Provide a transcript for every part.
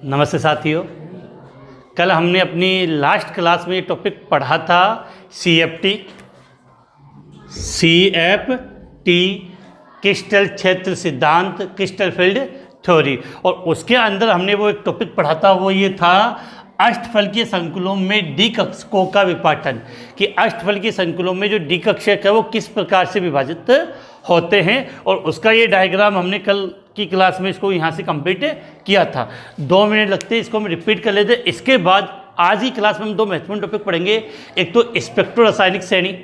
नमस्ते साथियों। कल हमने अपनी लास्ट क्लास में ये टॉपिक पढ़ा था CFT क्रिस्टल क्षेत्र सिद्धांत, क्रिस्टल फील्ड थ्योरी। और उसके अंदर हमने वो एक टॉपिक पढ़ा था, वो ये था अष्टफलकीय संकुलों में डी कक्षकों का विपाटन, कि अष्टफलकीय संकुलों में जो डी कक्षक है वो किस प्रकार से विभाजित होते हैं। और उसका ये डायग्राम हमने कल की क्लास में इसको यहाँ से कंप्लीट किया था। 2 मिनट लगते हैं, इसको हम रिपीट कर लेते हैं। इसके बाद आज ही क्लास में हम 2 महत्वपूर्ण टॉपिक पढ़ेंगे। एक तो स्पेक्ट्रो रासायनिक श्रेणी,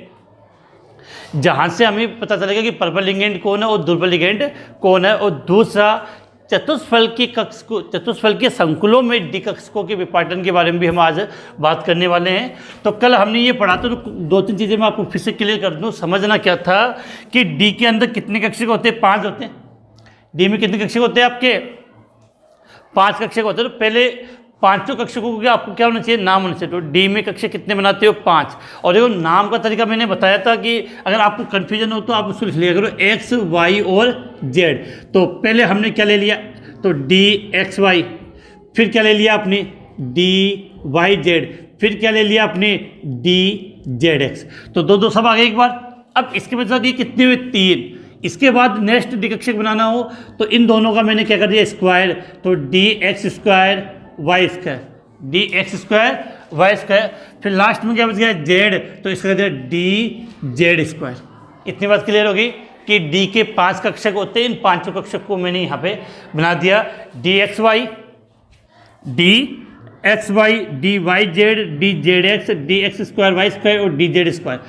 जहाँ से हमें पता चलेगा कि प्रबल लिगेंड कौन है और दुर्बल लिगेंड कौन है। और दूसरा चतुष्फलकीय संकुलों में डी कक्षकों के विपाटन के बारे में भी हम आज बात करने वाले हैं। तो कल हमने ये पढ़ा था, तो 2-3 चीज़ें मैं आपको फिर से क्लियर कर दूँ। समझना क्या था कि डी के अंदर कितने कक्षक होते हैं? 5 होते हैं। डी में कितने कक्षक होते हैं? आपके 5 कक्षक होते हैं। तो पहले 5 कक्षकों को आपको क्या होना चाहिए? नाम होना चाहिए। तो डी में कक्षक कितने बनाते हो? 5। और देखो नाम का तरीका मैंने बताया था कि अगर आपको कन्फ्यूजन हो तो आप उसको लिख लिया करो X, Y और Z। तो पहले हमने क्या ले लिया? तो DXY, फिर क्या ले लिया आपने? DYZ, फिर क्या ले लिया आपने? DZX। तो 2 सब आ गए एक बार। अब इसके बाद ये कितने हुए? 3। इसके बाद नेक्स्ट डी कक्षक बनाना हो तो इन दोनों का मैंने क्या कर दिया? स्क्वायर। तो DX² Y², DX² Y²। फिर लास्ट में क्या बच गया? Z, तो इसका दिया DZ²। इतनी बात क्लियर होगी कि D के 5 कक्षक होते हैं। इन 5 कक्षक को मैंने यहाँ पे बना दिया DXY, DXY, DYZ, DZX, DX² Y² और DZ²।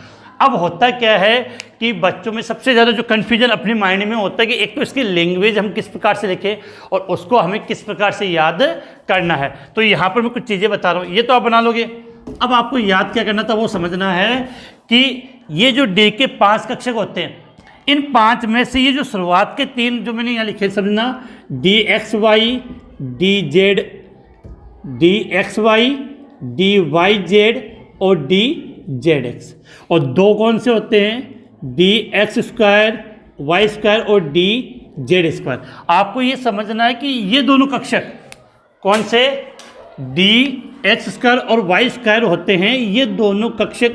अब होता क्या है कि बच्चों में सबसे ज़्यादा जो कन्फ्यूजन अपने माइंड में होता है कि एक तो इसकी लैंग्वेज हम किस प्रकार से लिखें और उसको हमें किस प्रकार से याद करना है। तो यहाँ पर मैं कुछ चीज़ें बता रहा हूँ, ये तो आप बना लोगे। अब आपको याद क्या करना था वो समझना है कि ये जो डी के 5 कक्षक होते हैं, इन 5 में से ये जो शुरुआत के 3 जो मैंने यहाँ लिखे समझना, DXY, DXY, DYZ और DZX। और 2 कौन से होते हैं? DX² Y² और DZ²। आपको ये समझना है कि ये दोनों कक्षक कौन से? DX² और Y² होते हैं। ये दोनों कक्षक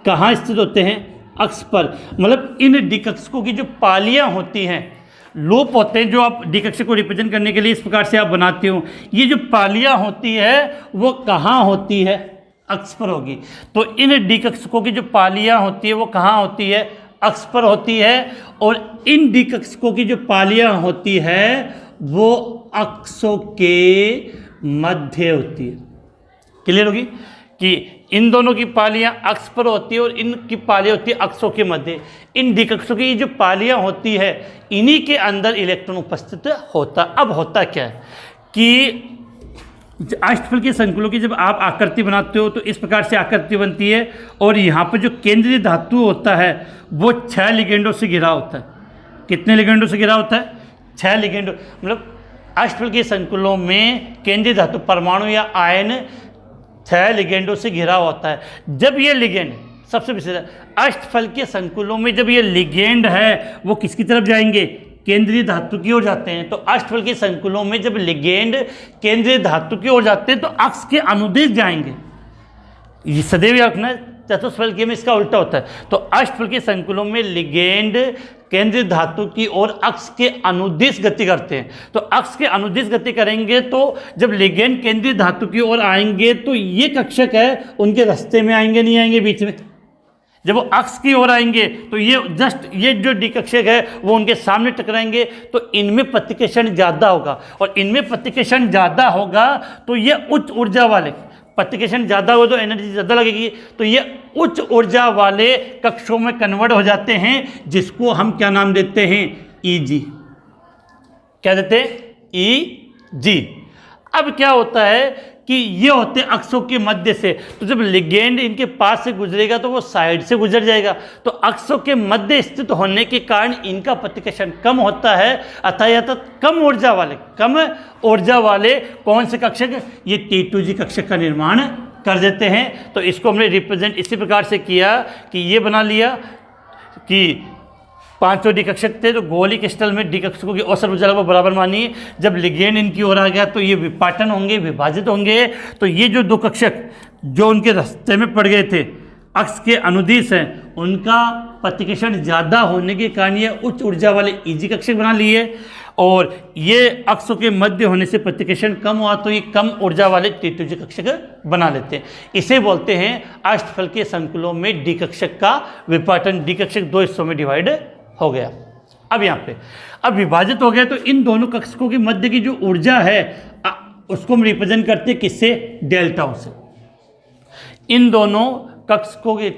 कहाँ स्थित होते हैं? अक्ष पर। मतलब इन डी कक्षकों की जो पालियाँ होती हैं, लूप होते हैं, जो आप डी कक्षक को रिप्रेजेंट करने के लिए इस प्रकार से आप बनाते हो, ये जो पालियाँ होती है वो कहाँ होती है? अक्ष पर होगी। तो इन डी कक्षकों की जो पालियाँ होती है वो कहाँ होती है? अक्ष पर होती है। और इन डी कक्षकों की जो पालियाँ होती है वो अक्षों के मध्य होती है। क्लियर होगी कि इन दोनों की पालियाँ अक्ष पर होती है और इनकी पालियाँ होती है अक्षों के मध्य। इन डी कक्षकों की जो पालियाँ होती है इन्हीं के अंदर इलेक्ट्रॉन उपस्थित होता। अब होता क्या है कि अष्टफलकीय संकुलों की जब आप आकृति बनाते हो तो इस प्रकार से आकृति बनती है। और यहाँ पर जो केंद्रीय धातु होता है वो 6 लिगेंडों से घिरा होता है। कितने लिगेंडों से घिरा होता है? 6 लिगेंडों। मतलब अष्टफलकीय संकुलों में केंद्रीय धातु परमाणु या आयन 6 लिगेंडों से घिरा होता है। जब ये लिगेंड, सबसे विशेष अष्टफलकीय संकुलों में जब ये लिगेंड है वो किसकी तरफ जाएंगे? केंद्रीय धातु की ओर जाते हैं। तो अष्टफलकीय संकुलों में जब लिगेंड केंद्रीय धातु की ओर जाते हैं तो अक्ष के अनुदिश जाएंगे। ये सदैव याद रखना, चतुष्फलकीय में इसका उल्टा होता है। तो अष्टफलकीय संकुलों में लिगेंड केंद्रीय धातु की ओर अक्ष के अनुदिश गति करते हैं। तो अक्ष के अनुदिश गति करेंगे तो जब लिगेंड केंद्रीय धातु की ओर आएंगे तो ये कक्षक है उनके रास्ते में आएंगे, नहीं आएंगे बीच में। जब वो अक्ष की ओर आएंगे तो ये जो डी कक्षक है वो उनके सामने टकराएंगे। तो इनमें प्रतिकर्षण ज़्यादा होगा और इनमें प्रतिकर्षण ज़्यादा होगा तो ये उच्च ऊर्जा वाले, प्रतिकर्षण ज़्यादा हो तो एनर्जी ज़्यादा लगेगी, तो ये उच्च ऊर्जा वाले कक्षों में कन्वर्ट हो जाते हैं, जिसको हम क्या नाम देते हैं? EG। क्या देते हैं? EG। अब क्या होता है कि ये होते हैं अक्षों के मध्य से। तो जब लिगेंड इनके पास से गुजरेगा तो वो साइड से गुजर जाएगा। तो अक्षों के मध्य स्थित होने के कारण इनका प्रतिकर्षण कम होता है। अतः कम ऊर्जा वाले कौन से कक्षक? ये T2G कक्षक का निर्माण कर देते हैं। तो इसको हमने रिप्रेजेंट इसी प्रकार से किया कि ये बना लिया कि पांचों डी कक्षक थे, तो गोली क्रिस्टल में डी कक्षकों की औसत ऊर्जा लगभग बराबर मानी। जब लिगेंड इनकी ओर आ गया तो ये विपाटन होंगे, विभाजित होंगे। तो ये जो दो कक्षक जो उनके रास्ते में पड़ गए थे, अक्ष के अनुदिश हैं, उनका प्रतिकर्षण ज़्यादा होने के कारण ये उच्च ऊर्जा वाले ईजी कक्षक बना लिए, और ये अक्षों के मध्य होने से प्रतिकर्षण कम हुआ तो ये कम ऊर्जा वाले T2G कक्षक बना लेते हैं। इसे बोलते हैं अष्टफल के संकुलों में डी कक्षक का विपाटन। डी कक्षक दो हिस्सों में डिवाइड हो गया। अब यहाँ पे अब विभाजित हो गया, तो इन दोनों कक्षकों के मध्य की जो ऊर्जा है उसको हम रिप्रेजेंट करते हैं किससे? डेल्टाओं से। इन दोनों कक्षकों के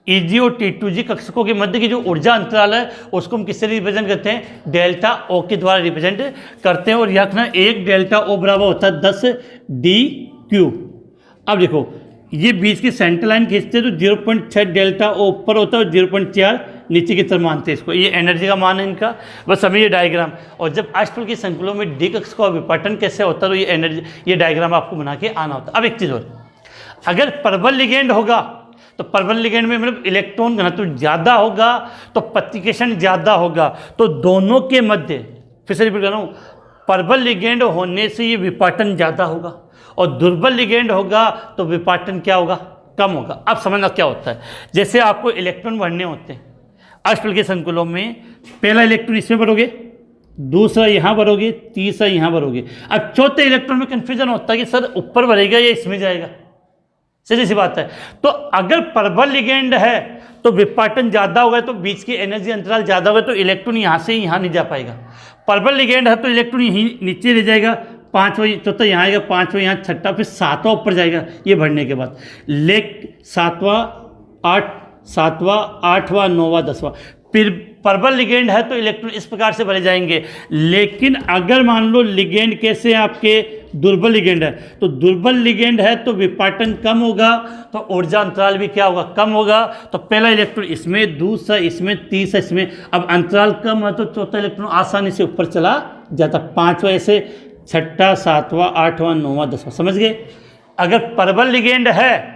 ईजी और T2G कक्षकों के मध्य की जो ऊर्जा अंतराल है उसको हम किससे रिप्रेजेंट करते हैं? डेल्टा ओ के द्वारा रिप्रेजेंट करते हैं। और याद रखना, एक डेल्टा ओ बराबर होता है 10 DQ। अब देखो, ये बीच की सेंटर लाइन खींचते हैं तो 0.6 डेल्टा ओ ऊपर होता है और 0.4 नीचे की तरफ मानते हैं इसको। ये एनर्जी का मान है इनका, बस हमें ये डायग्राम। और जब अष्टफल के संकुलों में डी कक्ष का विपाटन कैसे होता है तो ये एनर्जी, ये डायग्राम आपको बना के आना होता है। अब एक चीज़ और, अगर परबल लिगेंड होगा तो परबल लिगेंड में मतलब इलेक्ट्रॉन घनत्व ज़्यादा होगा तो प्रतिकर्षण ज़्यादा होगा। तो दोनों के मध्य, फिर से रिपीट कर रहा हूँ, परबल लिगेंड होने से ये विपाटन ज़्यादा होगा और दुर्बल लिगेंड होगा तो विपाटन क्या होगा? कम होगा। अब समझना क्या होता है, जैसे आपको इलेक्ट्रॉन भरने होते हैं अष्टफल के संकुलों में, पहला इलेक्ट्रॉन इसमें भरोगे, दूसरा यहाँ भरोगे, तीसरा यहाँ भरोगे। अब चौथे इलेक्ट्रॉन में कन्फ्यूजन होता है कि सर ऊपर भरेगा या इसमें जाएगा। सीधी सी बात है। तो अगर परबल लिगेंड है तो विपाटन ज़्यादा होगा, तो बीच की एनर्जी अंतराल ज़्यादा होगा, तो इलेक्ट्रॉन यहाँ से यहाँ नहीं जा पाएगा। परबल लिगेंड है तो इलेक्ट्रॉन यहीं नीचे रह जाएगा, पाँचवा चौथा यहाँ आएगा, पाँचवा यहाँ, छठा, फिर सातवां ऊपर जाएगा ये भरने के बाद। सातवां, आठवां, नौवां, 10वां। फिर परबल लिगेंड है तो इलेक्ट्रॉन इस प्रकार से भरे जाएंगे। लेकिन अगर मान लो लिगेंड कैसे आपके दुर्बल लिगेंड है, तो दुर्बल लिगेंड है तो विपाटन कम होगा, तो ऊर्जा अंतराल भी क्या होगा? कम होगा। तो पहला इलेक्ट्रॉन इसमें, दूसरा इसमें, तीसरा इसमें। अब अंतराल कम है तो चौथा इलेक्ट्रॉन आसानी से ऊपर चला जाता, पाँचवा ऐसे, छठा, सातवां, आठवां, नौवां, 10वां। समझ गए? अगर परबल लिगेंड है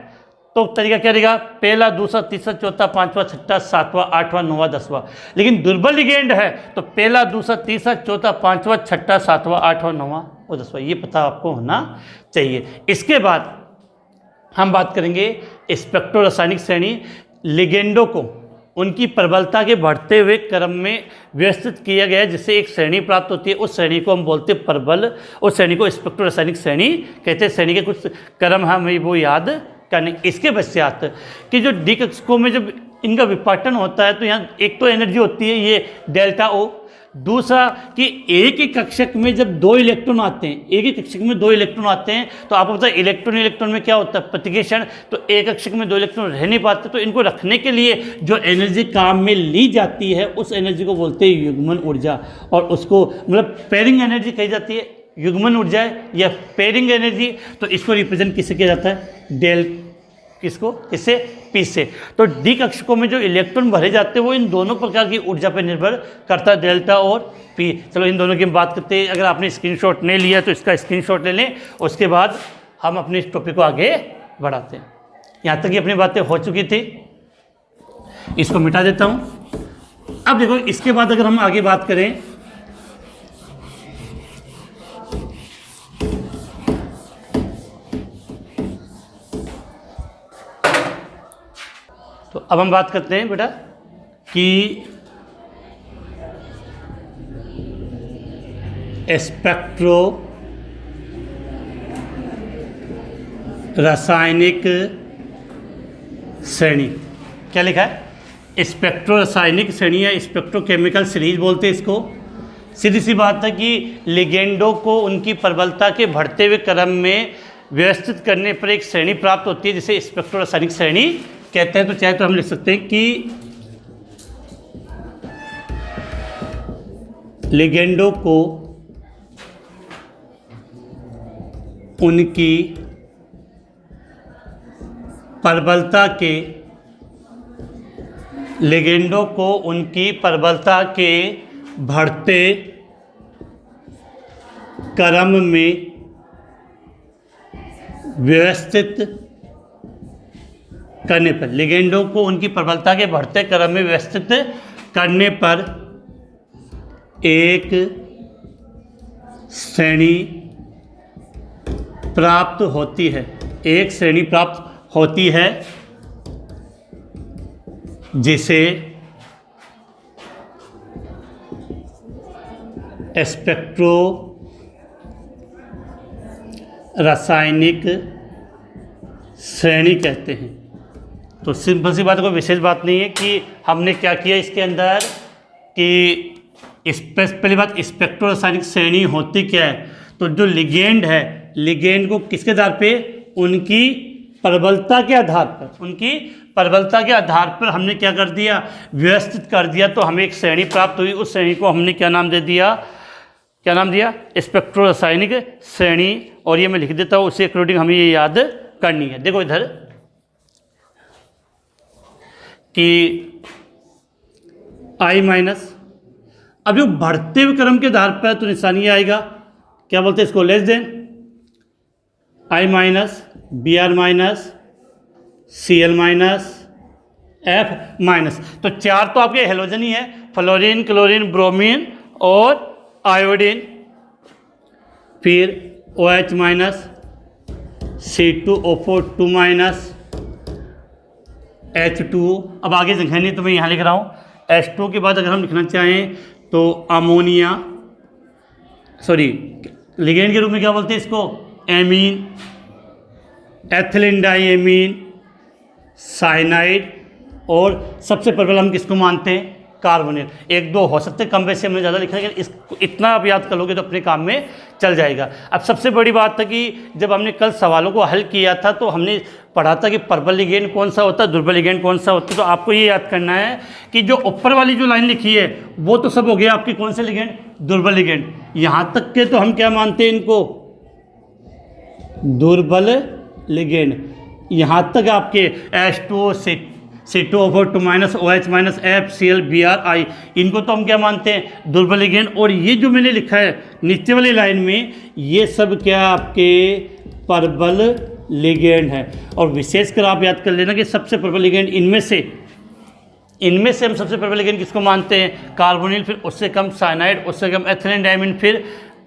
तो तरीका क्या रहेगा? पहला, दूसरा, तीसरा, चौथा, पांचवा, छठा, सातवां, आठवां, नौवां, 10वां। लेकिन दुर्बल लिगेंड है तो पहला, दूसरा, तीसरा, चौथा, पांचवा, छठा, सातवां, आठवां, नौवां और 10वां। ये पता आपको होना चाहिए। इसके बाद हम बात करेंगे स्पेक्ट्रो रासायनिक श्रेणी। लिगेंडों को उनकी प्रबलता के बढ़ते हुए क्रम में व्यवस्थित किया गया, जिससे एक श्रेणी प्राप्त होती है। उस श्रेणी को हम बोलते हैं प्रबल, उस श्रेणी को स्पेक्ट्रो रासायनिक श्रेणी कहते हैं। श्रेणी के कुछ क्रम हमें वो याद करने। इसके पश्चात कि जो डी कक्षकों में जब इनका विपाटन होता है तो यहाँ एक तो एनर्जी होती है ये डेल्टा ओ, दूसरा कि एक ही कक्षक में जब दो इलेक्ट्रॉन आते हैं, एक ही कक्षक में दो इलेक्ट्रॉन आते हैं तो आपको पता है इलेक्ट्रॉन में क्या होता है? प्रतिकर्षण। तो एक कक्षक में दो इलेक्ट्रॉन रह नहीं पाते, तो इनको रखने के लिए जो एनर्जी काम में ली जाती है उस एनर्जी को बोलते हैं युग्मन ऊर्जा, और उसको मतलब पेयरिंग एनर्जी कही जाती है। युग्मन ऊर्जा या पेयरिंग एनर्जी, तो इसको रिप्रेजेंट किससे किया जाता है? किसको? इससे पी से। तो डी कक्षकों में जो इलेक्ट्रॉन भरे जाते हैं वो इन दोनों प्रकार की ऊर्जा पर निर्भर करता है, डेल्टा और पी। चलो इन दोनों की हम बात करते हैं। अगर आपने स्क्रीनशॉट नहीं लिया तो इसका स्क्रीनशॉट ले लें, उसके बाद हम अपने इस टॉपिक को आगे बढ़ाते हैं। यहाँ तक ये अपनी बातें हो चुकी थी, इसको मिटा देता हूँ। अब देखो, इसके बाद अगर हम आगे बात करें तो अब हम बात करते हैं बेटा कि स्पेक्ट्रो रासायनिक श्रेणी। क्या लिखा है? स्पेक्ट्रो रासायनिक श्रेणी या स्पेक्ट्रोकेमिकल सीरीज बोलते हैं इसको। सीधी सी बात है कि लिगेंडों को उनकी प्रबलता के बढ़ते हुए क्रम में व्यवस्थित करने पर एक श्रेणी प्राप्त होती है जिसे स्पेक्ट्रो रासायनिक श्रेणी कहते हैं। तो चाहे तो हम लिख सकते हैं कि लिगेंडों को उनकी प्रबलता के बढ़ते क्रम में व्यवस्थित करने पर, लिगेंडों को उनकी प्रबलता के बढ़ते क्रम में व्यवस्थित करने पर एक श्रेणी प्राप्त होती है, एक श्रेणी प्राप्त होती है जिसे स्पेक्ट्रो रासायनिक श्रेणी कहते हैं। तो सिंपल सी बात है, कोई विशेष बात नहीं है कि हमने क्या किया इसके अंदर कि पहली बात स्पेक्ट्रो रासायनिक श्रेणी होती क्या है। तो जो लिगेंड है, लिगेंड को किसके आधार पे, उनकी प्रबलता के आधार पर, उनकी प्रबलता के आधार पर हमने क्या कर दिया, व्यवस्थित कर दिया। तो हमें एक श्रेणी प्राप्त हुई, उस श्रेणी को हमने क्या नाम दे दिया, क्या नाम दिया, स्पेक्ट्रो रासायनिक श्रेणी। और ये मैं लिख देता हूँ, उसी अकॉर्डिंग हमें ये याद करनी है। देखो इधर कि I माइनस, अब जो बढ़ते हुए क्रम के आधार पर तो निशानी आएगा, क्या बोलते हैं इसको, less than I minus, Br minus, Cl minus, F minus. तो चार तो आपके हेलोजन ही है, फ्लोरीन, क्लोरीन, ब्रोमीन और आयोडीन। फिर OH minus, C2O4 2 minus, H2। अब आगे जगह नहीं तो मैं यहाँ लिख रहा हूँ। H2 के बाद अगर हम लिखना चाहें तो अमोनिया, सॉरी लिगेंड के रूप में क्या बोलते हैं इसको, एमीन, एथिलीन डाइएमीन, साइनाइड, और सबसे प्रबल हम किसको मानते हैं, कार्बोनेट। एक दो हो सकते कम वैसे हमने ज़्यादा लिखा है, लेकिन इसको इतना आप याद कर लोगे तो अपने काम में चल जाएगा। अब सबसे बड़ी बात था कि जब हमने कल सवालों को हल किया था तो हमने पढ़ा था कि प्रबल लिगेंड कौन सा होता है, दुर्बल लिगेंड कौन सा होता है। तो आपको ये याद करना है कि जो ऊपर वाली जो लाइन लिखी है वो तो सब हो गया आपकी कौन से लिगेंड, दुर्बल लिगेंड। यहाँ तक के तो हम क्या मानते हैं इनको, दुर्बल लिगेंड। यहाँ तक आपके H2O, C2O4 2 minus, OH minus, F, Cl, Br, I, इनको तो हम क्या मानते हैं, दुर्बल लिगेंड। और ये जो मैंने लिखा है नीचे वाली लाइन में, ये सब क्या आपके प्रबल लिगेंड है। और विशेषकर आप याद कर लेना कि सबसे प्रबल लिगेंड इनमें से हम सबसे प्रबल लिगेंड किसको मानते हैं, कार्बोनिल, फिर उससे कम साइनाइड, उससे कम एथिलीन डाइमीन, फिर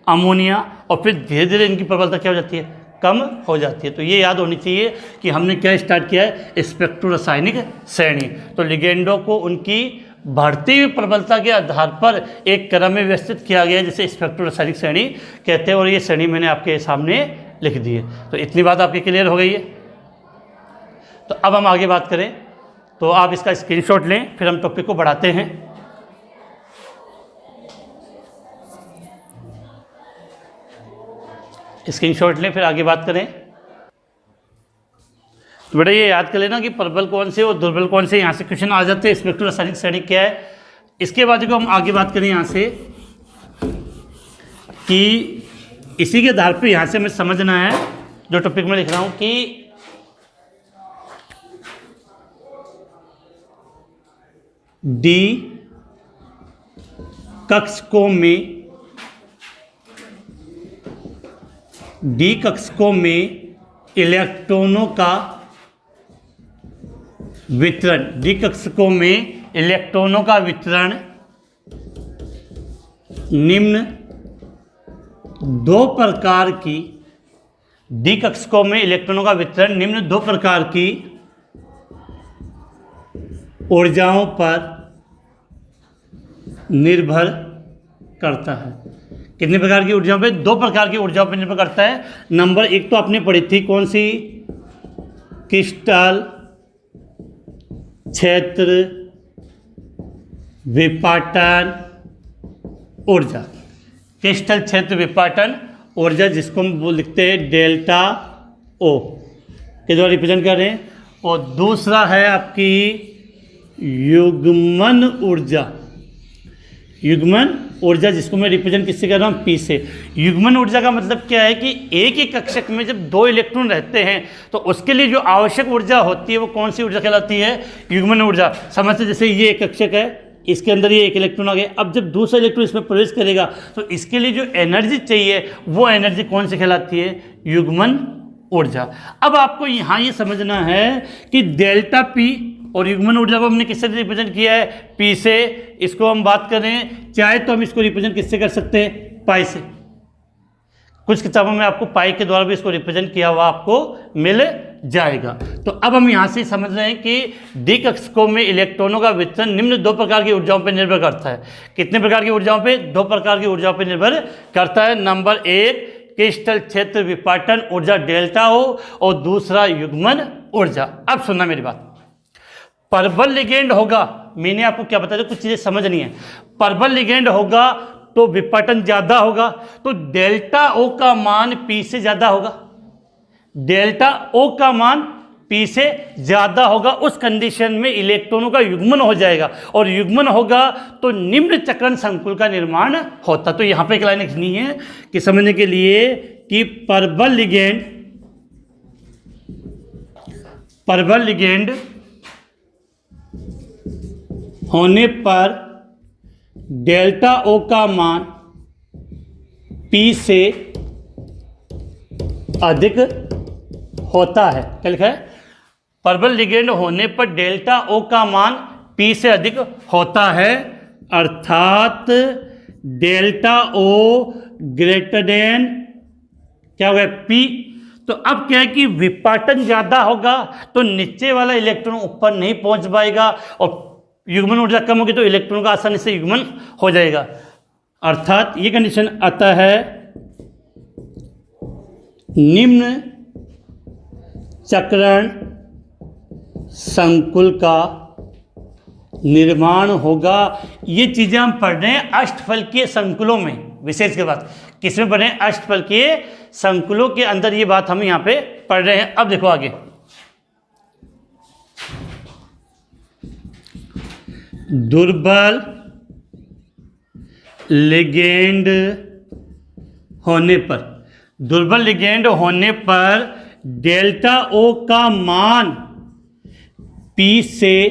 अमोनिया, और फिर धीरे धीरे इनकी प्रबलता क्या हो जाती है, कम हो जाती है। तो ये याद होनी चाहिए कि हमने क्या स्टार्ट किया है, स्पेक्ट्रो रासायनिक श्रेणी। तो लिगेंडों को उनकी बढ़ती हुई प्रबलता के आधार पर एक क्रम में व्यवस्थित किया गया है, जिसे स्पेक्ट्रो रासायनिक श्रेणी कहते हैं। और ये श्रेणी मैंने आपके सामने लिख दी है। तो इतनी बात आपकी क्लियर हो गई है। तो अब हम आगे बात करें, तो आप इसका स्क्रीनशॉट लें, फिर हम टॉपिक को बढ़ाते हैं। स्क्रीनशॉट लें, फिर आगे बात करें। तो बेटा ये याद कर लेना कि प्रबल कौन से और दुर्बल कौन से, यहाँ से क्वेश्चन आ जाते हैं। स्पेक्ट्रो रासायनिक श्रेणी क्या है, इसके बाद को हम आगे बात करें यहाँ से कि इसी के आधार पे यहाँ से हमें समझना है जो टॉपिक में लिख रहा हूँ कि डी कक्षकों में इलेक्ट्रॉनों का वितरण, डी कक्षकों में इलेक्ट्रॉनों का वितरण निम्न दो प्रकार की, डी कक्षकों में इलेक्ट्रॉनों का वितरण निम्न दो प्रकार की ऊर्जाओं पर निर्भर करता है। कितने प्रकार की ऊर्जाओं पे, दो प्रकार की ऊर्जाओं पर निर्भर करता है। नंबर एक तो आपने पढ़ी थी कौन सी, क्रिस्टल क्षेत्र विपाटन ऊर्जा, क्रिस्टल क्षेत्र विपाटन ऊर्जा, जिसको हम लिखते हैं डेल्टा ओ के द्वारा रिप्रेजेंट कर रहे हैं। और दूसरा है आपकी युग्मन ऊर्जा, युग्मन ऊर्जा जिसको मैं रिप्रेजेंट किससे कर रहा हूँ, पी से। युग्मन ऊर्जा का मतलब क्या है कि एक ही कक्षक में जब दो इलेक्ट्रॉन रहते हैं तो उसके लिए जो आवश्यक ऊर्जा होती है वो कौन सी ऊर्जा कहलाती है, युग्मन ऊर्जा। समझते, जैसे ये एक कक्षक है, इसके अंदर ये एक इलेक्ट्रॉन आ गया, अब जब दूसरा इलेक्ट्रॉन इसमें प्रवेश करेगा तो इसके लिए जो एनर्जी चाहिए वो एनर्जी कौन सी कहलाती है, युग्मन ऊर्जा। अब आपको यहाँ ये समझना है कि डेल्टा पी और युग्मन ऊर्जा को हमने किससे रिप्रेजेंट किया है, पी से। इसको हम बात करें चाहे तो हम इसको रिप्रेजेंट किससे कर सकते हैं, पाई से। कुछ किताबों में आपको पाई के द्वारा भी इसको रिप्रेजेंट किया हुआ आपको मिल जाएगा। तो अब हम यहाँ से समझ रहे हैं कि डी कक्षकों में इलेक्ट्रॉनों का वितरण निम्न दो प्रकार की ऊर्जाओं पर निर्भर करता है। कितने प्रकार की ऊर्जाओं पे, दो प्रकार की ऊर्जाओं पर निर्भर करता है। नंबर एक, क्रिस्टल क्षेत्र विपाटन ऊर्जा डेल्टा हो, और दूसरा युग्मन ऊर्जा। अब सुनना मेरी बात, परबल लिगेंड होगा, मैंने आपको क्या बताया, कुछ चीजें समझ नहीं है। परबल लिगेंड होगा तो विपाटन ज्यादा होगा, तो डेल्टा ओ का मान पी से ज्यादा होगा। डेल्टा ओ का मान पी से ज्यादा होगा। उस कंडीशन में इलेक्ट्रॉनों का युग्मन हो जाएगा, और युग्मन होगा तो निम्न चक्रण संकुल का निर्माण होता। तो यहां पे एक लाइन लिखनी है कि समझने के लिए कि परबल लिगेंड होने पर डेल्टा ओ का मान पी से अधिक होता है। क्या लिखा है, परबल लिगेंड होने पर डेल्टा ओ का मान पी से अधिक होता है, अर्थात डेल्टा ओ ग्रेटर देन क्या होगा, पी। तो अब क्या है कि विपाटन ज्यादा होगा तो नीचे वाला इलेक्ट्रॉन ऊपर नहीं पहुंच पाएगा, और युग्मन ऊर्जा कम होगी तो इलेक्ट्रॉन का आसानी से युग्मन हो जाएगा। अर्थात ये कंडीशन आता है निम्न चक्रण संकुल का निर्माण होगा। ये चीजें हम पढ़ रहे हैं अष्टफलकीय संकुलों में, विशेष के बाद किसमें पढ़ रहे हैं, अष्टफलकीय संकुलों के अंदर ये बात हम यहां पे पढ़ रहे हैं। अब देखो आगे, दुर्बल लिगेंड होने पर डेल्टा ओ का मान पी से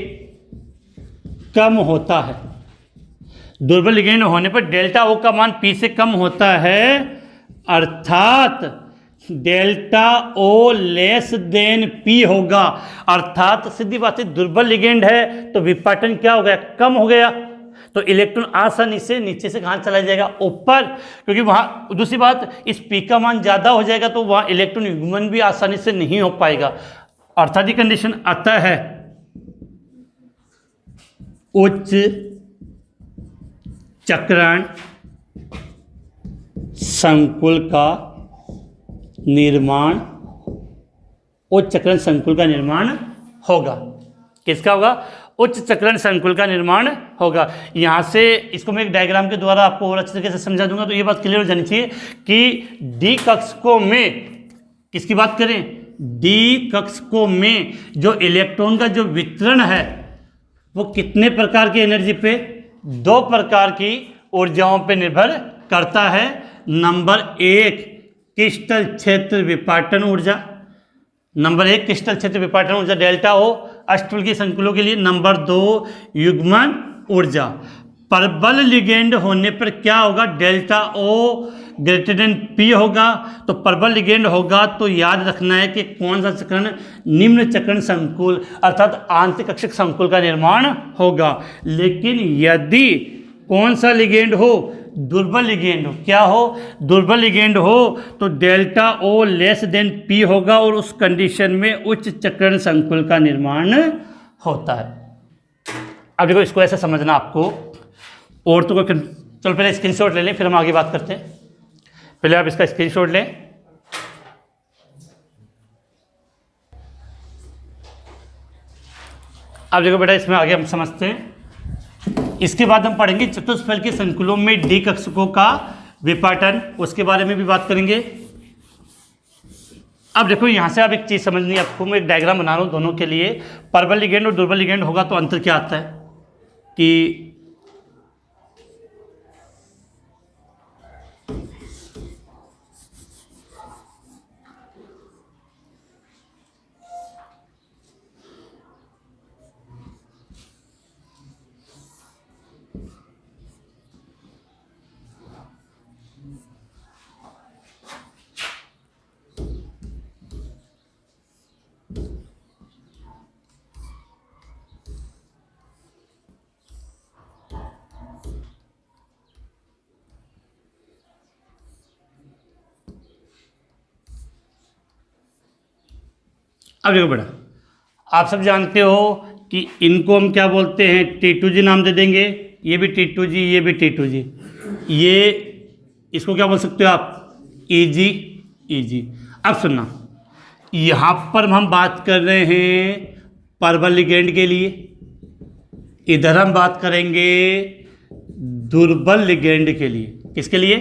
कम होता है। दुर्बल लिगेंड होने पर डेल्टा ओ का मान पी से कम होता है, अर्थात डेल्टा ओ लेस देन पी होगा। अर्थात सीधी बात है, दुर्बल लिगेंड है तो विपाटन क्या हो गया, कम हो गया, तो इलेक्ट्रॉन आसानी से नीचे से कहाँ चला जाएगा, ऊपर, क्योंकि वहाँ दूसरी बात इस पी का मान ज़्यादा हो जाएगा तो वहाँ इलेक्ट्रॉन युग्मन भी आसानी से नहीं हो पाएगा। अर्थात ये कंडीशन आता है उच्च चक्रण संकुल का निर्माण, उच्च चक्रण संकुल का निर्माण होगा। किसका होगा, उच्च चक्रण संकुल का निर्माण होगा। यहाँ से इसको मैं एक डायग्राम के द्वारा आपको और अच्छे तरीके से समझा दूंगा, तो ये बात क्लियर हो जानी चाहिए कि डी कक्षकों में, किसकी बात करें, डी कक्षकों में जो इलेक्ट्रॉन का जो वितरण है वो कितने प्रकार की एनर्जी पे, दो प्रकार की ऊर्जाओं पे निर्भर करता है। नंबर एक, क्रिस्टल क्षेत्र विपाटन ऊर्जा। नंबर एक, क्रिस्टल क्षेत्र विपाटन ऊर्जा डेल्टा ओ अष्टफलकीय संकुलों के लिए। नंबर दो, युग्मन ऊर्जा। परबल लिगेंड होने पर क्या होगा, डेल्टा ओ ग्रेटर देन पी होगा। तो परबल लिगेंड होगा तो याद रखना है कि कौन सा चक्रण, निम्न चक्रण संकुल अर्थात आंतरिक कक्षक संकुल का निर्माण होगा। लेकिन यदि कौन सा लिगेंड हो, दुर्बल लिगेंड हो, क्या हो, दुर्बल लिगेंड हो, तो डेल्टा ओ लेस देन पी होगा, और उस कंडीशन में उच्च चक्रण संकुल का निर्माण होता है। अब देखो इसको ऐसे समझना आपको, और तो चलो पहले स्क्रीनशॉट ले लें फिर हम आगे बात करते हैं। पहले आप इसका स्क्रीनशॉट लें। अब देखो बेटा, इसमें आगे हम समझते हैं। इसके बाद हम पढ़ेंगे चतुष्फलकीय संकुलों में डी कक्षकों का विपाटन, उसके बारे में भी बात करेंगे। अब देखो यहाँ से आप एक चीज़ समझनी है आपको, मैं एक डायग्राम बना रहा हूँ दोनों के लिए। परबल लिगेंड और दुर्बल लिगेंड होगा तो अंतर क्या आता है कि अब देखो बेटा, आप सब जानते हो कि इनको हम क्या बोलते हैं, T2G नाम दे देंगे, ये भी T2G, ये भी T2G, ये इसको क्या बोल सकते हो आप, EG EG। अब सुनना, यहाँ पर हम बात कर रहे हैं परबल लिगेंड के लिए, इधर हम बात करेंगे दुर्बल लिगेंड के लिए। किसके लिए,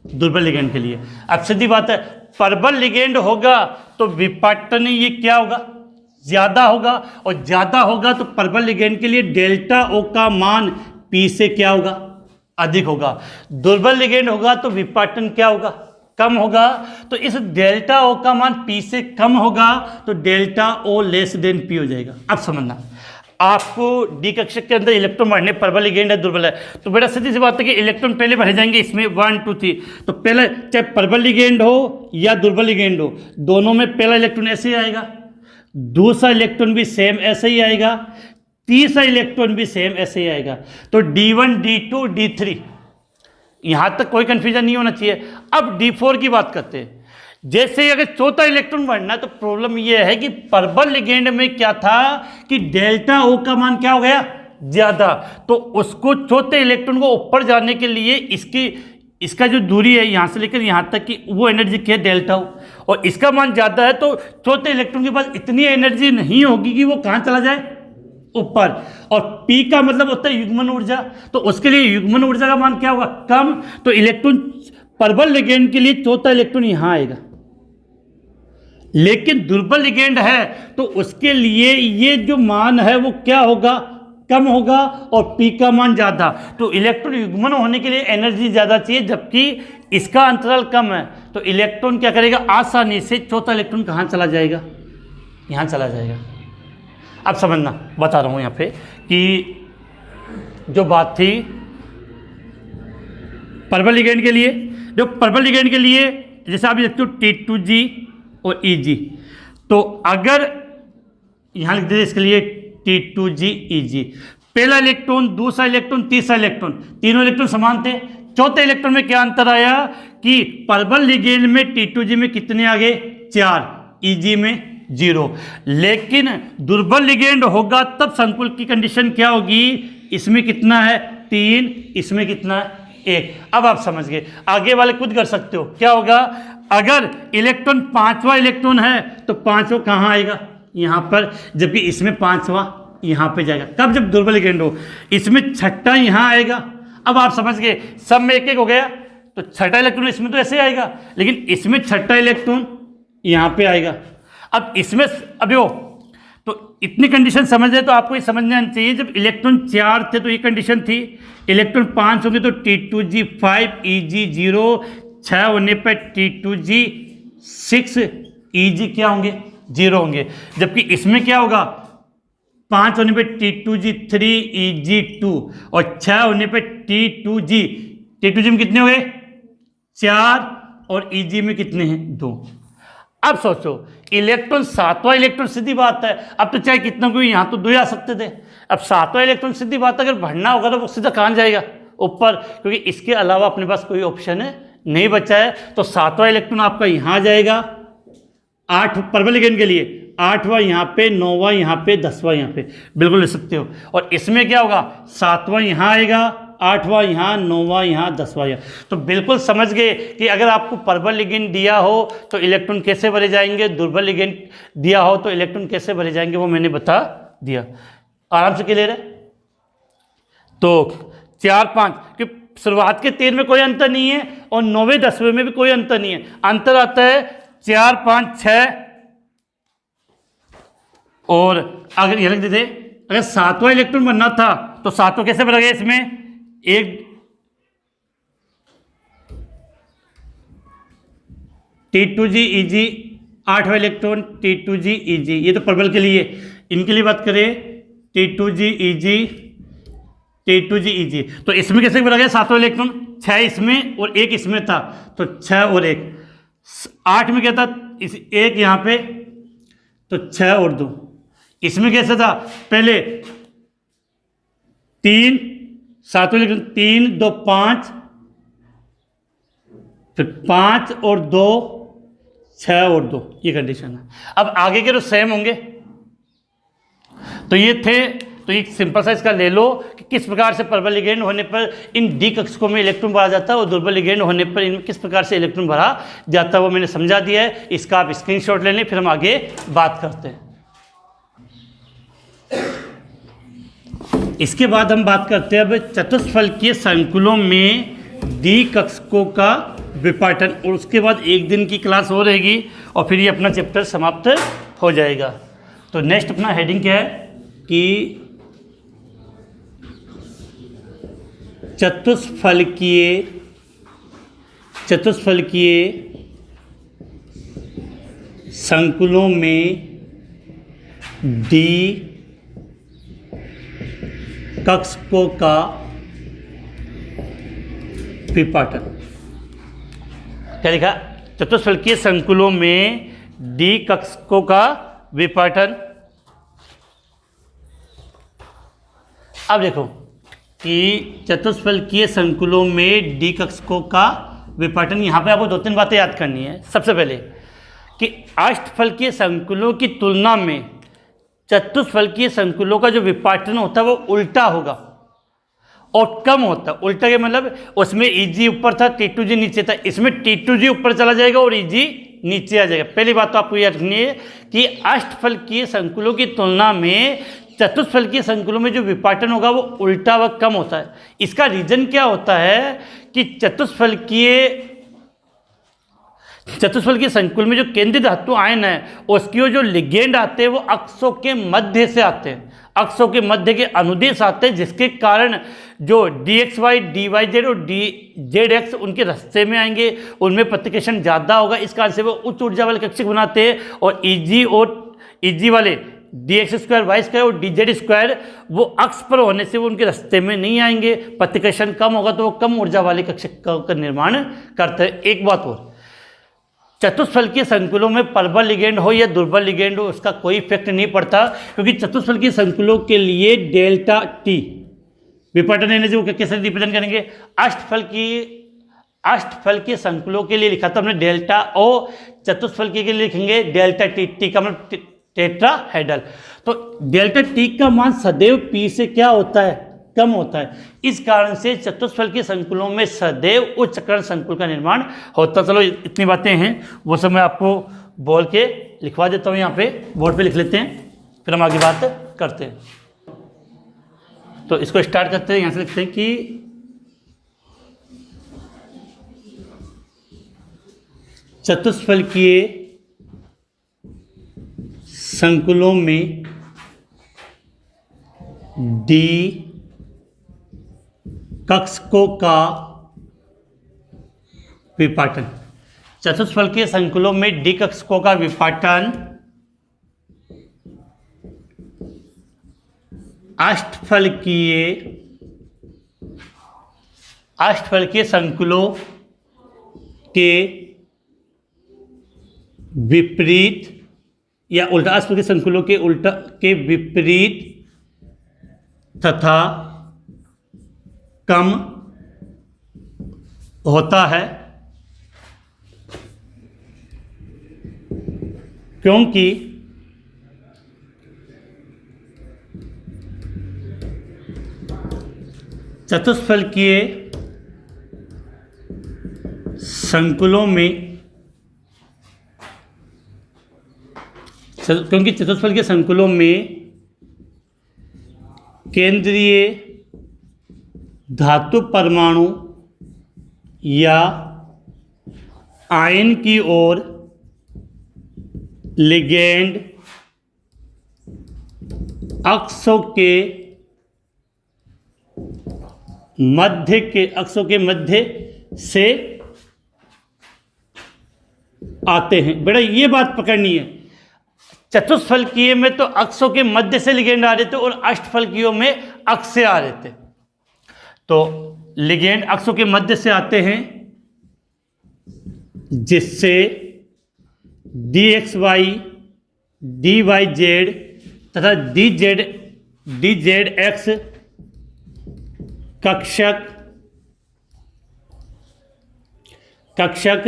दुर्बल लिगेंड के लिए। अब सीधी बात है, परबल लिगेंड होगा तो विपाटन ये क्या होगा, ज़्यादा होगा, और ज़्यादा होगा तो परबल लिगेंड के लिए डेल्टा ओ का मान पी से क्या होगा, अधिक होगा। दुर्बल लिगेंड होगा तो विपाटन क्या होगा, कम होगा। तो इस डेल्टा ओ का मान पी से कम होगा तो डेल्टा ओ लेस देन पी हो जाएगा। अब समझना, आपको डी कक्षक के अंदर इलेक्ट्रॉन भरने, परबल लिगेंड है, दुर्बल है, तो बेटा सीधी सी बात है कि इलेक्ट्रॉन पहले भरे जाएंगे इसमें 1 2 3। तो पहले चाहे परबल लिगेंड हो या दुर्बल लिगेंड हो, दोनों में पहला इलेक्ट्रॉन ऐसे ही आएगा, दूसरा इलेक्ट्रॉन भी सेम ऐसे ही आएगा, तीसरा इलेक्ट्रॉन भी सेम ऐसे ही आएगा। तो D1 D2 D3, यहां तक कोई कंफ्यूजन नहीं होना चाहिए। अब D4 की बात करते हैं। जैसे ही अगर चौथा इलेक्ट्रॉन बढ़ना है तो प्रॉब्लम यह है कि परबल लिगेंड में क्या था कि डेल्टा ओ का मान क्या हो गया, ज्यादा। तो उसको चौथे इलेक्ट्रॉन को ऊपर जाने के लिए इसका जो दूरी है यहाँ से लेकर यहाँ तक की वो एनर्जी क्या है, डेल्टा ओ, और इसका मान ज़्यादा है तो चौथे इलेक्ट्रॉन के पास इतनी एनर्जी नहीं होगी कि वो कहाँ चला जाए, ऊपर। और P का मतलब होता है युग्मन ऊर्जा, तो उसके लिए युग्मन ऊर्जा का मान क्या होगा, कम। तो इलेक्ट्रॉन परबल लिगेंड के लिए चौथा इलेक्ट्रॉन यहाँ आएगा, लेकिन दुर्बल लिगेंड है तो उसके लिए ये जो मान है वो क्या होगा, कम होगा, और P का मान ज़्यादा। तो इलेक्ट्रॉन युग्मन होने के लिए एनर्जी ज़्यादा चाहिए, जबकि इसका अंतराल कम है। तो इलेक्ट्रॉन क्या करेगा, आसानी से चौथा इलेक्ट्रॉन कहाँ चला जाएगा, यहाँ चला जाएगा। अब समझना, बता रहा हूँ यहाँ पे कि जो बात थी परबल लिगेंड के लिए, जो परबल लिगेंड के लिए जैसे आप लिखते हो T2G और EG, तो अगर यहाँ लिख दे इसके लिए T2G EG, पहला इलेक्ट्रॉन, दूसरा इलेक्ट्रॉन, तीसरा इलेक्ट्रॉन, तीनों इलेक्ट्रॉन समान थे। चौथे इलेक्ट्रॉन में क्या अंतर आया कि परबल लिगेंड में T2G में कितने आ गए, 4, EG में 0। लेकिन दुर्बल लिगेंड होगा तब संकुल की कंडीशन क्या होगी, इसमें कितना है 3, इसमें कितना है 1। अब आप समझ गए, आगे वाले खुद कर सकते हो। क्या होगा, अगर इलेक्ट्रॉन 5वां इलेक्ट्रॉन है तो 5वां कहाँ आएगा, यहाँ पर, जबकि इसमें 5वां यहाँ पे जाएगा। कब, जब दुर्बल लिगेंड हो। इसमें 6ठा यहाँ आएगा। अब आप समझ गए, सब में एक एक हो गया, तो 6ठा इलेक्ट्रॉन इसमें तो ऐसे आएगा, लेकिन इसमें 6ठा इलेक्ट्रॉन यहाँ पे आएगा। अब इसमें अब यो, तो इतनी कंडीशन समझ है तो आपको ये समझना चाहिए, जब इलेक्ट्रॉन 4 थे तो ये कंडीशन थी, इलेक्ट्रॉन 5 होंगे तो T2G 5 EG 0, 6 होने पर T2G 6 EG क्या होंगे, 0 होंगे। जबकि इसमें क्या होगा, 5 होने पर T2G 3 EG 2, और 6 होने पर T2G में कितने हो गए, 4, और EG में कितने हैं, 2। अब सोचो, इलेक्ट्रॉन 7वां इलेक्ट्रॉन, सीधी बात है, अब तो चाहे कितना कोई, यहाँ तो 2 आ सकते थे। अब 7वां इलेक्ट्रॉन सीधी बात है, अगर बढ़ना होगा तो वो सीधा कहाँ जाएगा, ऊपर, क्योंकि इसके अलावा अपने पास कोई ऑप्शन नहीं बचा है। तो 7वां इलेक्ट्रॉन आपका यहाँ जाएगा, 8 परबल लिगेंड के लिए, 8वां यहाँ पे, 9वां यहाँ पे, 10वां यहाँ पे, बिल्कुल ले सकते हो। और इसमें क्या होगा, 7वां यहाँ आएगा, 8वां यहाँ, 9वां यहाँ, 10वां यहाँ। तो बिल्कुल समझ गए कि अगर आपको परबल लिगेंड दिया हो तो इलेक्ट्रॉन कैसे भरे जाएंगे, दुर्बल लिगेंड दिया हो तो इलेक्ट्रॉन कैसे भरे जाएंगे, वो मैंने बता दिया। आराम से क्लियर है। तो 4 5 कि शुरुआत के 3 में कोई अंतर नहीं है और 9वें 10वें में भी कोई अंतर नहीं है। अंतर आता है 4 5 6, और अगर ये लिख देते, अगर 7वां इलेक्ट्रॉन बनना था तो 7वां कैसे बना गया, इसमें एक T2G EG 8वां electron T2G EG, ये तो परबल के लिए। इनके लिए बात करें T2G EG, तो इसमें कैसे बना गया 7वां इलेक्ट्रॉन, 6 इसमें और 1 इसमें था, तो 6 और 1, 8 में क्या था, इस 1 यहाँ पे, तो 6 और 2। इसमें कैसे था, पहले 3, 7वां इलेक्ट्रॉन 3 2 5, फिर 5 और 2 6 और 2, ये कंडीशन है। अब आगे के तो सेम होंगे, तो ये थे, तो एक सिंपल सा इसका ले लो कि किस प्रकार से प्रबल लिगेंड होने पर इन डी कक्षकों में इलेक्ट्रॉन भरा जाता है और दुर्बल लिगेंड होने पर इनमें किस प्रकार से इलेक्ट्रॉन भरा जाता है, वो मैंने समझा दिया है। इसका आप स्क्रीनशॉट ले लें, फिर हम आगे बात करते हैं। इसके बाद हम बात करते हैं अब चतुष्फलकीय संकुलों में डी कक्षकों का विपाटन, और उसके बाद एक दिन की क्लास हो रहेगी और फिर ये अपना चैप्टर समाप्त हो जाएगा। तो नेक्स्ट अपना हेडिंग क्या है कि चतुष्फलकीय संकुलों में डी कक्षकों का विपाटन। क्या लिखा? चतुष्फलकीय संकुलों में डी कक्षकों का विपाटन। अब देखो कि चतुष्फलकीय संकुलों में डी कक्षकों का विपाटन, यहाँ पे आपको 2-3 बातें याद करनी है। सबसे पहले कि अष्टफलकीय संकुलों की तुलना में चतुष्फलकीय संकुलों का जो विपाटन होता है वो उल्टा होगा और कम होता है। उल्टा के मतलब उसमें Eg ऊपर था, T2G नीचे था, इसमें T2G ऊपर चला जाएगा और Eg नीचे आ जाएगा। पहली बात तो आपको याद रखनी है कि अष्टफलकीय संकुलों की तुलना में चतुष्फलकीय संकुलों में जो विपाटन होगा वो उल्टा व कम होता है। इसका रीजन क्या होता है कि चतुष्फलकीय संकुल में जो केंद्रीय धातु आयन है उसकी जो लिगेंड आते हैं वो अक्षों के मध्य से आते हैं, अक्षों के मध्य के अनुदेश आते हैं, जिसके कारण जो dxy, dyz और dzx उनके रास्ते में आएंगे, उनमें प्रतिकर्षण ज़्यादा होगा। इस कारण से वो उच्च ऊर्जा वाले कक्षक बनाते हैं और Eg वाले dx² y² और dz² वो अक्ष पर होने से वो उनके रास्ते में नहीं आएंगे। प्रतिकर्षण कम होगा तो वो कम ऊर्जा वाले कक्षक का निर्माण करते हैं। एक बात और, चतुष्फलकीय संकुलों में प्रबल लिगेंड हो या दुर्बल लिगेंड हो उसका कोई इफेक्ट नहीं पड़ता, क्योंकि चतुष्फलकीय संकुलों के लिए डेल्टा टी विपाटन एनर्जी को कैसे रिप्रेजेंट करेंगे? अष्टफलकीय संकुलों के लिए लिखा था हमने डेल्टा ओ, चतुष्फलकीय के लिए लिखेंगे डेल्टा टी। टी का मतलब टेट्राहेड्रल। तो डेल्टा टी का मान सदैव पी से क्या होता है? कम होता है। इस कारण से चतुष्फलकीय संकुलों में सदैव उच्च चक्रण संकुल का निर्माण होता। चलो इतनी बातें हैं, वो सब मैं आपको बोल के लिखवा देता हूँ, यहाँ पे बोर्ड पे लिख लेते हैं, फिर हम आगे बात करते हैं। तो इसको स्टार्ट करते हैं, यहाँ से लिखते हैं कि चतुष्फलकीय संकुलों में डी कक्षकों का विपाटन। चतुष्फलकीय संकुलों में डी कक्षकों का विपाटन अष्टफलकीय संकुलों के विपरीत या उल्टा, अष्टफलकीय संकुलों के उल्टा के विपरीत तथा कम होता है, क्योंकि चतुष्फलकीय संकुलों में केंद्रीय धातु परमाणु या आयन की ओर लिगेंड अक्षों के मध्य से आते हैं। बेटा ये बात पकड़नी है, चतुष्फलकीय में तो अक्षों के मध्य से लिगेंड आ रहे थे और अष्टफलकीयों में अक्ष से आ रहे थे। तो लिगेंड अक्षों के मध्य से आते हैं, जिससे dxy, dyz तथा dzx कक्षक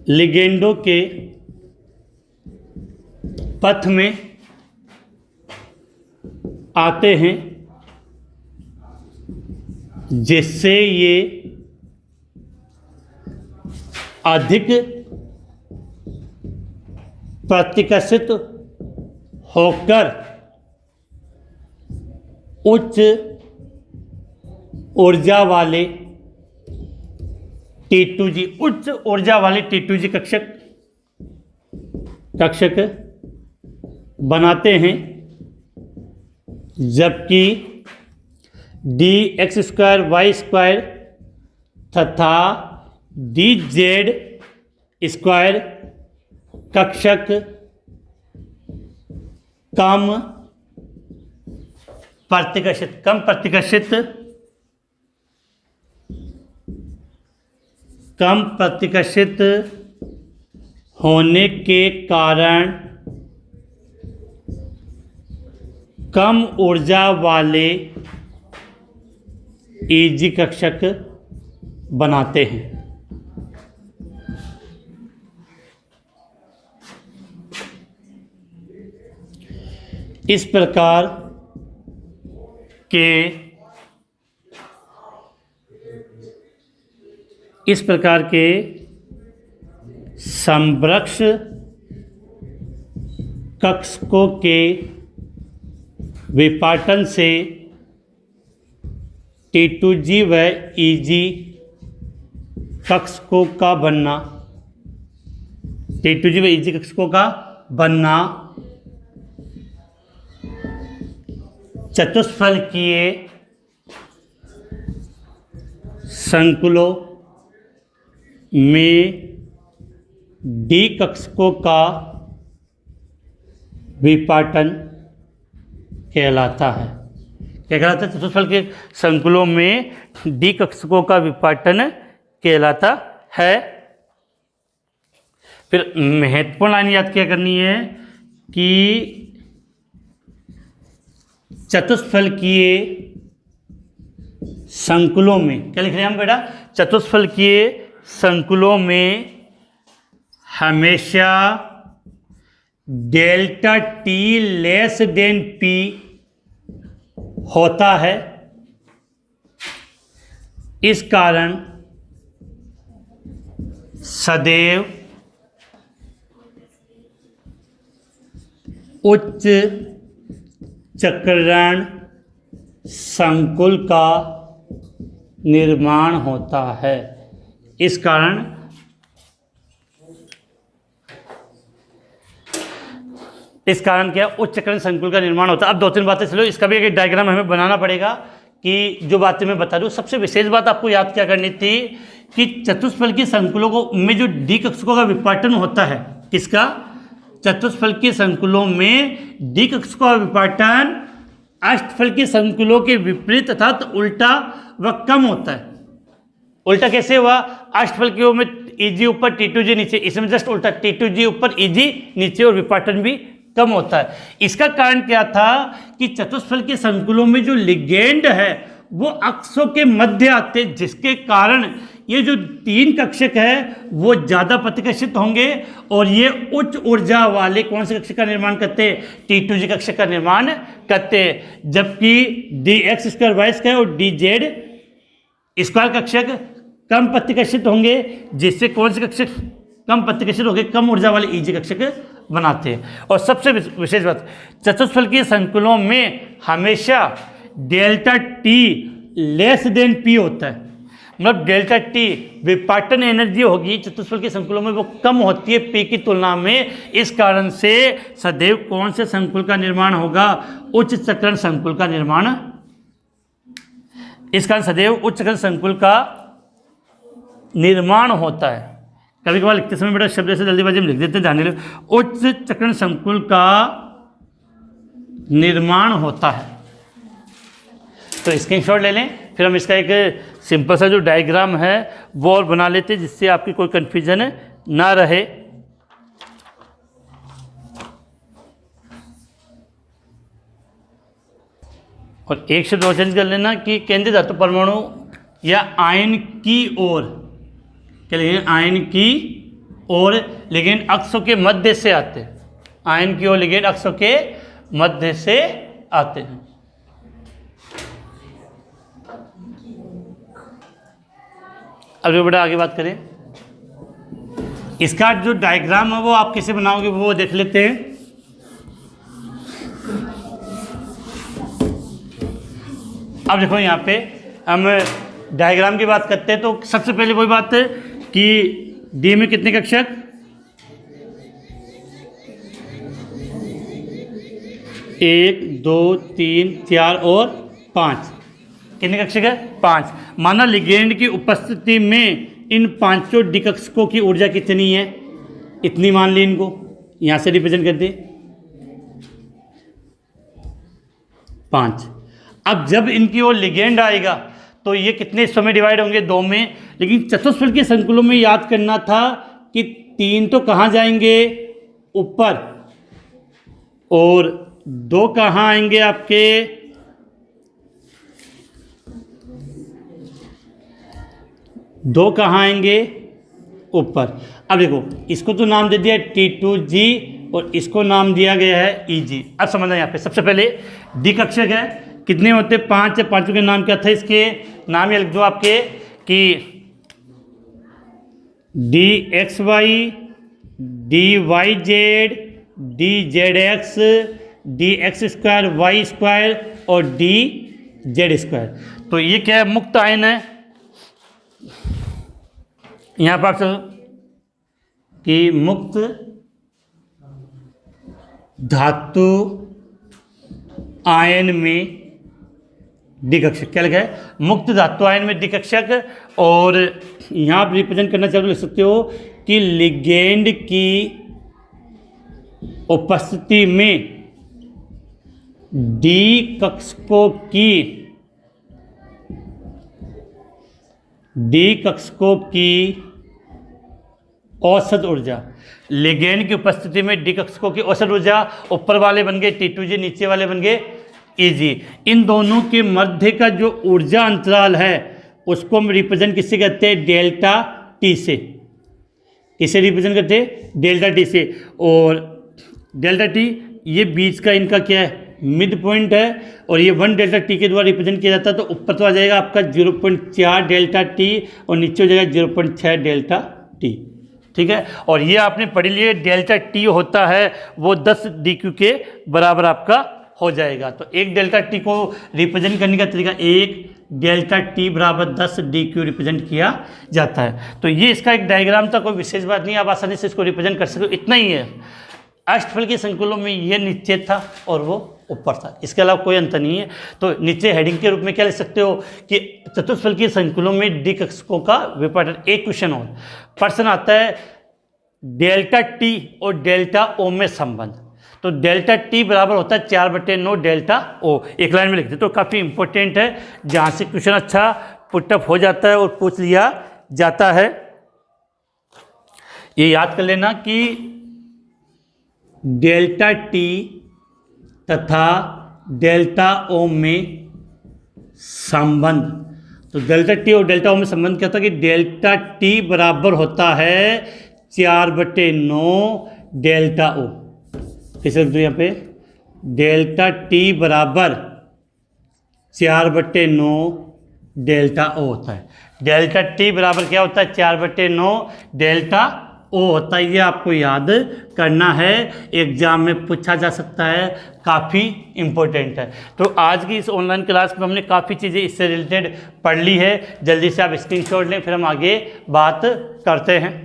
लिगेंडों के पथ में आते हैं, जिससे ये अधिक प्रतिकर्षित होकर उच्च ऊर्जा वाले T2G उच्च ऊर्जा वाले T2G कक्षक बनाते हैं, जबकि dx स्क्वायर वाई स्क्वायर तथा dz स्क्वायर कक्षक कम प्रतिकर्षित होने के कारण कम ऊर्जा वाले Eg कक्षक बनाते हैं। इस प्रकार के समवृक्ष कक्षकों के विपाटन से T2G व Eg कक्षकों का बनना चतुष्फलकीय संकुलों में D कक्षकों का विपाटन कहलाता है। क्या कहलाता है? चतुष्फलकीय संकुलों में D कक्षकों का विपाटन कहलाता है। फिर महत्वपूर्ण लाइन याद क्या करनी है कि चतुष्फलकीय संकुलों में क्या लिख रहे हैं हम बेटा? चतुष्फलकीय संकुलों में हमेशा delta T less than P होता है। इस कारण सदैव उच्च चक्रण संकुल का निर्माण होता है। इस कारण क्या उच्च चक्रण संकुल का निर्माण होता है। अब 2-3 बातें चलो, इसका भी एक डायग्राम हमें बनाना पड़ेगा कि जो बातें मैं बता दूं। सबसे विशेष बात आपको याद क्या करनी थी कि चतुष्फलकीय संकुलों को में जो D कक्षकों का विपाटन होता है, किसका? चतुष्फलकीय संकुलों में D कक्षकों का विपाटन अष्टफलकीय संकुलों के विपरीत अर्थात उल्टा व कम होता है। उल्टा कैसे हुआ? अष्टफलकीयों में Eg ऊपर T2G नीचे, इसमें जस्ट उल्टा T2G ऊपर Eg नीचे और विपाटन भी कम होता है। इसका कारण क्या था कि चतुष्फलकीय संकुलों में जो लिगेंड है वो अक्षों के मध्य आते, जिसके कारण ये जो 3 कक्षक है वो ज़्यादा प्रतिकर्षित होंगे और ये उच्च ऊर्जा वाले कौन से कक्षक का निर्माण करते हैं? T2G कक्षक का निर्माण करते हैं। जबकि dx स्क्वायर वाई स्क्वायर और dz स्क्वायर कक्षक कम प्रतिकर्षित होंगे, जिससे कौन से कक्षक कम प्रतिकर्षित होंगे? कम ऊर्जा वाले Eg कक्षक बनाते हैं। और सबसे विशेष बात, चतुष्फलकीय संकुलों में हमेशा delta T less than P होता है। मतलब डेल्टा T विपाटन एनर्जी होगी चतुष्फलकीय संकुलों में वो कम होती है P की तुलना में। इस कारण से सदैव कौन से संकुल का निर्माण होगा? उच्च चक्रण संकुल का निर्माण। इस कारण सदैव उच्च चक्रण संकुल का निर्माण होता है। कभी कभार लिखते समय बेटा शब्द से जल्दीबाजी में लिख देते हैं, ध्यान दे। उच्च चक्रण संकुल का निर्माण होता है। तो स्क्रीनशॉट ले लें, फिर हम इसका एक सिंपल सा जो डायग्राम है वो और बना लेते हैं, जिससे आपकी कोई कन्फ्यूजन ना रहे। और एक शब्द और चेंज कर लेना कि केंद्रीय धातु परमाणु या आयन की ओर, क्या लिखेंगे? आयन की और लिगेंड अक्षों के मध्य से आते हैं, आयन की ओर लिगेंड अक्षों के मध्य से आते हैं। अब जो बेटा आगे बात करें, इसका जो डायग्राम है वो आप कैसे बनाओगे वो देख लेते हैं। अब देखो यहाँ पे हम डायग्राम की बात करते हैं तो सबसे पहले वही बात है कि डी में कितने कक्षक, 1 2 3 4 और 5, कितने कक्षक है 5। माना लिगेंड की उपस्थिति में इन पांचों डिकक्षकों की ऊर्जा कितनी है, इतनी मान ली, इनको यहां से रिप्रेजेंट कर दे 5। अब जब इनकी ओर लिगेंड आएगा तो ये कितने हिस्सों में डिवाइड होंगे, 2 में। लेकिन चतुष्फलकीय संकुलों में याद करना था कि 3 तो कहाँ जाएंगे, ऊपर, और 2 कहाँ आएंगे आपके, दो कहाँ आएंगे, ऊपर। अब देखो इसको तो नाम दे दिया T2G और इसको नाम दिया गया है EG। अब समझना यहाँ पे सबसे पहले डी कक्षक है, कितने होते, 5 है। पांचों के नाम क्या था, इसके नाम ये लिख दो आपके कि DXY, DYZ, DZX, DX² Y² और DZ²। तो ये क्या है, मुक्त आयन है। यहाँ पर आप कि मुक्त धातु आयन में डिकक्षक, क्या लिखा है, मुक्त धातु आयन में डिकक्षक। और यहाँ आप रिप्रेजेंट करना चाहो लिख सकते हो कि लिगेंड की उपस्थिति में डी कक्षकों की औसत ऊर्जा, लिगेंड की उपस्थिति में डी कक्षकों की औसत ऊर्जा, ऊपर वाले बन गए T2G, नीचे वाले बन गए EG। इन दोनों के मध्य का जो ऊर्जा अंतराल है उसको हम रिप्रेजेंट किससे करते हैं, डेल्टा T से। किसे रिप्रेजेंट करते हैं, डेल्टा T से। और डेल्टा T ये बीच का इनका क्या है, मिड पॉइंट है, और ये 1 डेल्टा T के द्वारा रिप्रेजेंट किया जाता है। तो ऊपर तो आ जाएगा आपका 0.4 डेल्टा T और नीचे हो जाएगा 0.6 डेल्टा T, ठीक है। और ये आपने पढ़ लिए, डेल्टा T होता है वो 10 DQ के बराबर आपका हो जाएगा। तो एक डेल्टा T को रिप्रेजेंट करने का तरीका, एक डेल्टा T बराबर 10 DQ रिप्रेजेंट किया जाता है। तो ये इसका एक डायग्राम था, कोई विशेष बात नहीं, आप आसानी से इसको रिप्रेजेंट कर सकते हो, इतना ही है। अष्टफल के संकुलों में ये नीचे था और वो ऊपर था, इसके अलावा कोई अंतर नहीं है। तो नीचे हेडिंग के रूप में क्या लिख सकते हो कि चतुष्फल के संकुलों में डी कक्षकों का विपाटन। एक क्वेश्चन और प्रश्न आता है डेल्टा T और डेल्टा O में संबंध। तो डेल्टा T बराबर होता है 4/9 डेल्टा O, एक लाइन में लिखते। तो काफ़ी इंपॉर्टेंट है, जहाँ से क्वेश्चन अच्छा पुटअप हो जाता है और पूछ लिया जाता है। ये याद कर लेना कि डेल्टा T तथा डेल्टा O में संबंध। तो डेल्टा T और डेल्टा O में संबंध क्या होता है कि डेल्टा T बराबर होता है 4/9 डेल्टा O। किसे लिख दो यहाँ पे, डेल्टा T बराबर 4/9 डेल्टा O होता है। डेल्टा T बराबर क्या होता है, 4/9 डेल्टा O होता है। ये आपको याद करना है, एग्जाम में पूछा जा सकता है, काफ़ी इम्पोर्टेंट है। तो आज की इस ऑनलाइन क्लास में हमने काफ़ी चीज़ें इससे रिलेटेड पढ़ ली है। जल्दी से आप स्क्रीनशॉट लें, फिर हम आगे बात करते हैं।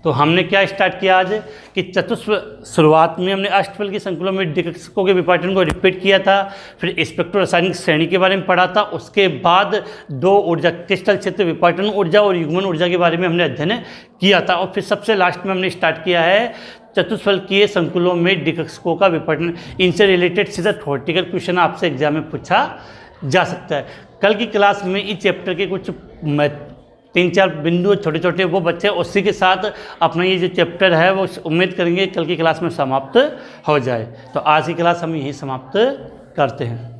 तो हमने क्या स्टार्ट किया आज कि शुरुआत में हमने अष्टफल के संकुलों में डिकक्षकों के विपाटन को रिपीट किया था, फिर स्पेक्ट्रो रासायनिक श्रेणी के बारे में पढ़ा था। उसके बाद 2 ऊर्जा, क्रिस्टल क्षेत्र विपाटन ऊर्जा और युग्मन ऊर्जा के बारे में हमने अध्ययन किया था। और फिर सबसे लास्ट में हमने स्टार्ट किया है चतुष्फलकीय संकुलों में डिकक्षकों का विपाटन। इनसे रिलेटेड सीधा थ्योरेटिकल क्वेश्चन आपसे एग्जाम में पूछा जा सकता है। कल की क्लास में इस चैप्टर के कुछ 3-4 बिंदु छोटे छोटे वो बच्चे उसी के साथ अपना ये जो चैप्टर है वो उम्मीद करेंगे कल की क्लास में समाप्त हो जाए। तो आज की क्लास हम यही समाप्त करते हैं।